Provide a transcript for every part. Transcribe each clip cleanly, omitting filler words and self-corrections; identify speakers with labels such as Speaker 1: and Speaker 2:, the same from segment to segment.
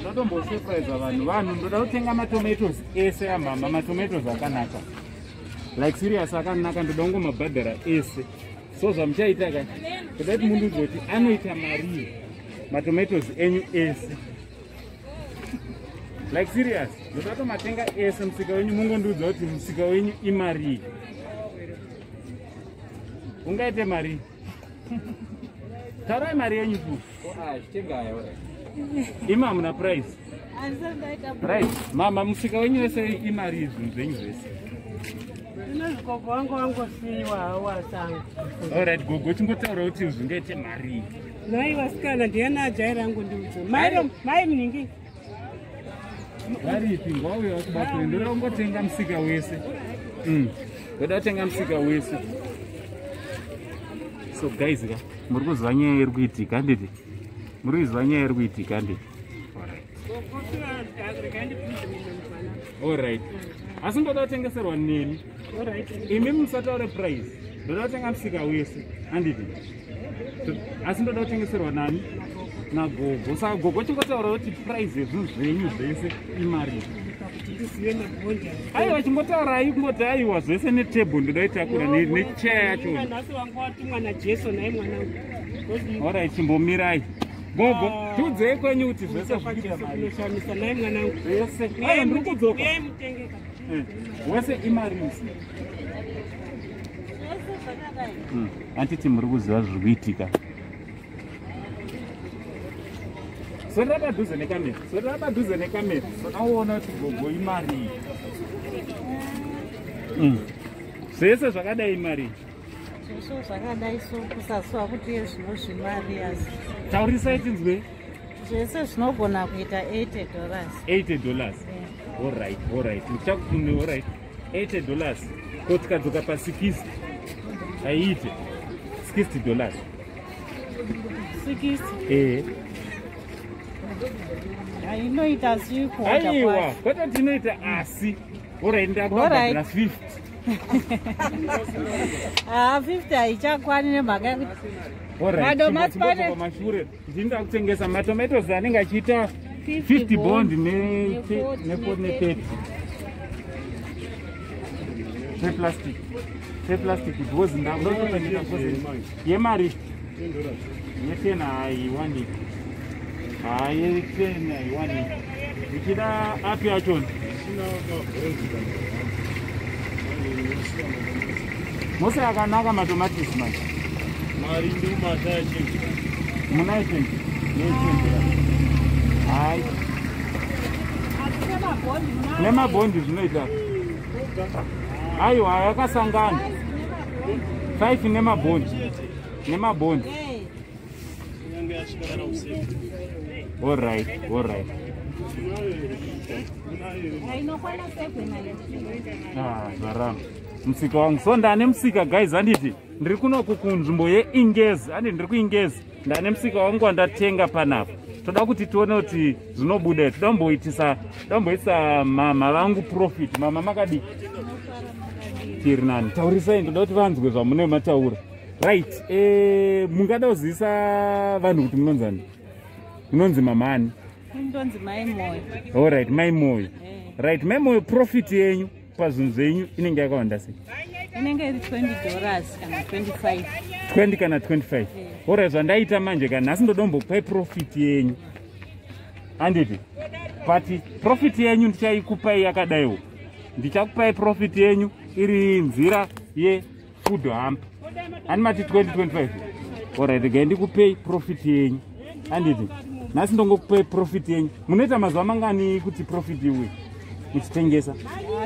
Speaker 1: Ndotombosurprise vanhu ndoda kutenga matomatoes ese amama, matomatoes akanaka, like serious akanaka, ndoda kungomabhadhara ese. So zvamuchaita ka ndoda kuti mundiudze kuti anoita mari matomatoes enyu ese, like serious. Ndoda kutomatenga ese musika wenyu, mungondiudza kuti musika wenyu imari, ungaite mari. Taurai mari yenyu tu. Ima muna price. Right. Mama musika wenyu wese imari zvinhu zvenyu zvese.
Speaker 2: Gogo wangu wangosiiwa wasangu.
Speaker 1: Alright, gogo chingotaura kuti zvingaite mari.
Speaker 2: Nai wasikana ndiana ajaira angu ndiudzo. Mai mningi.
Speaker 1: Mari ipi ngauya kubatwa ndoda kungotenga musika wese. Ndoda kutenga musika wese. So guys, muri kuzwa nyaya iri kuitika nditi? Muri kuzwa nyaya iri kuitika nditi? Alright. Asi ndoda kutengeserwa neni. Imi musataure price. Ndoda kutenga musika wese. Handiti? Asi ndoda kutengeserwa nani? Nagogo. Saka gogo chingotaura kuti price yezvinhu zvenyu zvese imari. Aiwa chingotaurai kungoti aiwa zvese netable ndoda kuitakura necheya yacho. Alright, chimbomirai. Gogo, tiudzei kwenyu kuti zvese zviita mari. Zvese. Aiwa ndiri kudzoka. Wese imari musi. Handiti muri kuziva zviri kuitika. Sorera padhuze nekamera. Sorera padhuze nekamera. Unoona kuti gogo imari. Zvese zvakadai imari.
Speaker 3: Zvese zvakadai so kusaswa kuti zvino zvimari asi.
Speaker 1: Taurisai tinzwe.
Speaker 3: Zvese zvinogona kuita $80.
Speaker 1: $80. Alright, alright. Muchakufunde alright. $80. Kuti kadzoka pa 60. Aiite $60.
Speaker 3: 60. Inoita siku.
Speaker 1: Aiwa, kwata tinoita asi. Alright, ndakubhadhara 50.
Speaker 3: 50 haichakwani nemhaka yekuti
Speaker 1: mashure ndinda kutengesa matomatoes anenge achiita 50 bond ne30 plastic because ndakutotenga yemari ye10 haiwani. Ye10 haiwani. Ichida api yacho mose akanaka matomatisi manje.
Speaker 4: Mari ndi matachi.
Speaker 1: Muna 20. Hai. Nemabondi zvinoita. Aiwa yakasangana. 5 nemabondi. Alright, alright. Zvarama. Musika wangu. So ndane musika guys, handiti ndiri kunoku kunzvimbo yeIngezi. Handiti ndiri kuIngezi. Ndane musika wangu wandatenga panapa. Toda kuti tione kuti zvinobuda. Toda kumboitisa mama vangu profit. Mama makadi tiri nani. Taurisai, ndoda kuti vanzwe zvamune mataura. Right. Mungada kuzivisa vanhu kuti munonzani? Munonzi mamani?
Speaker 3: Munonzi Mai Moyo.
Speaker 1: Alright, Mai Moyo. Right, Mai Moyo, profit yenyu pazvinhu zvenyu inenge yakawanda sei?
Speaker 3: Inenge iri $20 kana 25.
Speaker 1: 20 kana 25. Alright, zvandaita manje kana nhasi ndoda kumbopai profit yenyu. Handiti? But profit yenyu ndichaikupai yakadaiwo. Ndichakupai profit yenyu iri nzira yefood hump. Handimati 2025. Alright, regai ndikupei profit yenyu. Handiti? Nhasi ndongokupei profit yenyu. Munoita mazuva mangani kuti profit iwe muchitengesa?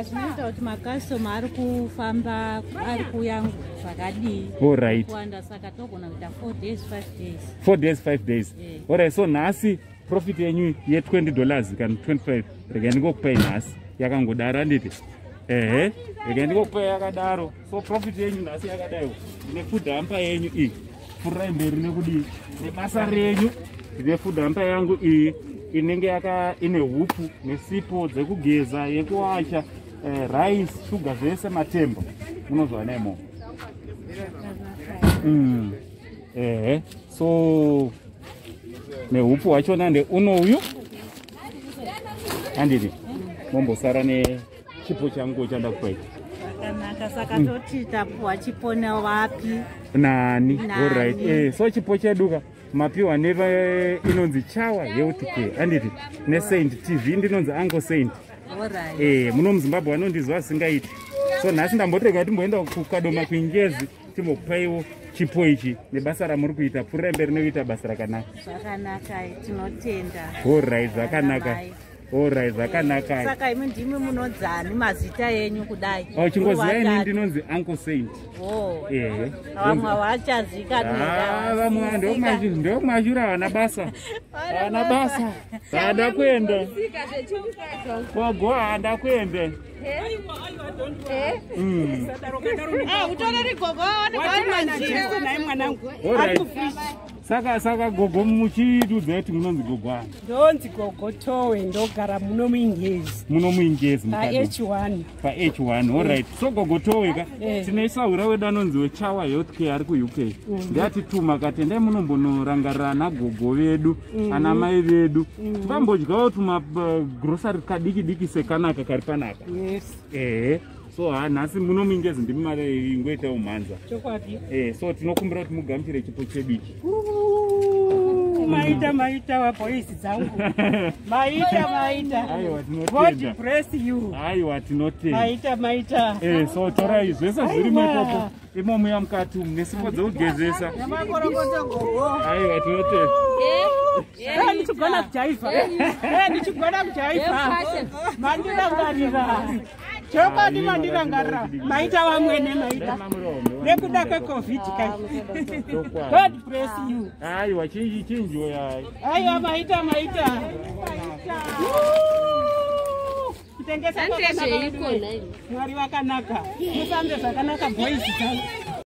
Speaker 3: Zvinoita kuti makastoma ari kufamba ari kuuya zvakadii.
Speaker 1: Alright.
Speaker 3: Kuwanda saka togona kuita 4 days 5 days.
Speaker 1: 4 days 5 days. Alright, so nhasi profit yenyu ye$20 kana 25. Regai ndingokupai nhasi yakangodaro. Handiti? Regai ndingokupai yakadaro. So profit yenyu nhasi yakadaiwo. Nefood hamper yenyu iyi. Furai mberi nekudii nebasa renyu. Nefood hamper yangu iyi inenge ine hupu nesipo dzekugeza, yekuwacha, rice, sugar zvese matemba. Munozwana imo. So nehupu hwachona ndeunoyu handiti mombosara nechipo changu chandakupai
Speaker 3: Zvakanaka, saka toti tapuwa chipo newapi
Speaker 1: nani. Alright. So chipo cheduka mapiwa neva inonzi chawa yeutike handiti neSaint TV ndinonzi Uncle Saint. Muno muZimbabwe vanondizwa singaiti. So nhasi ndambotega timboenda kukadoma kuingezi timbopaiwo chipo ichi nebasa ramuri kuita pfuura mberi nekuita basa rakanaka.
Speaker 3: Zvakanaka, tinotenda.
Speaker 1: Alright, zvakanaka. Alright, zvakanaka.
Speaker 3: Saka imi ndimi munodzani mazita enyu kudai.
Speaker 1: Chingoziva ini ndinonzi Uncle Saint.
Speaker 3: Vamwe havachazikanwa.
Speaker 1: Vamwe ndomashura vana basa. Vana basa. Handa kuenda. Wago handa kuenda. Saka gogo muchidudza kuti munonzi gogo ani?
Speaker 2: Ndonzi gogo Towe, ndogara muno muingezi.
Speaker 1: Muno muingezi
Speaker 2: paH1.
Speaker 1: paH1. Alright. So gogo Towe ka tinoisaura wedu anonzi weChawa Healthcare ari kuUK. Ndatituma kati endai munombonorangarira nagogo vedu ana mai vedu vambodyawo tuma grocery kadiki diki sekanaka kari panapa. So nhasi muno muingezi ndimi mari ingoita umhanza.
Speaker 2: Chokwadi.
Speaker 1: So tinokumbira kuti mugamuchire chipo chedu ichi.
Speaker 2: Maita waboisi dzangu. Maita.
Speaker 1: Aiwa tinotenda.
Speaker 2: God bless you.
Speaker 1: Aiwa tinotenda.
Speaker 2: Maita.
Speaker 1: So torai zvese zviri mepopo. Imomo yamukati nesipo dzeugezesa. Aiwa tinotenda.
Speaker 2: Ndichigona kujaiva. Ndichigona kujaiva. Mandirangarira. Chokwadi mandirangarira. Maita wamwene maita. Nekuda kweCovid kai. God bless you.
Speaker 1: Aiwa chinji oyai.
Speaker 2: Aiwa maita. Kutengesa kwa Mwari wakanaka. Musambe zvakanaka boys dzangu.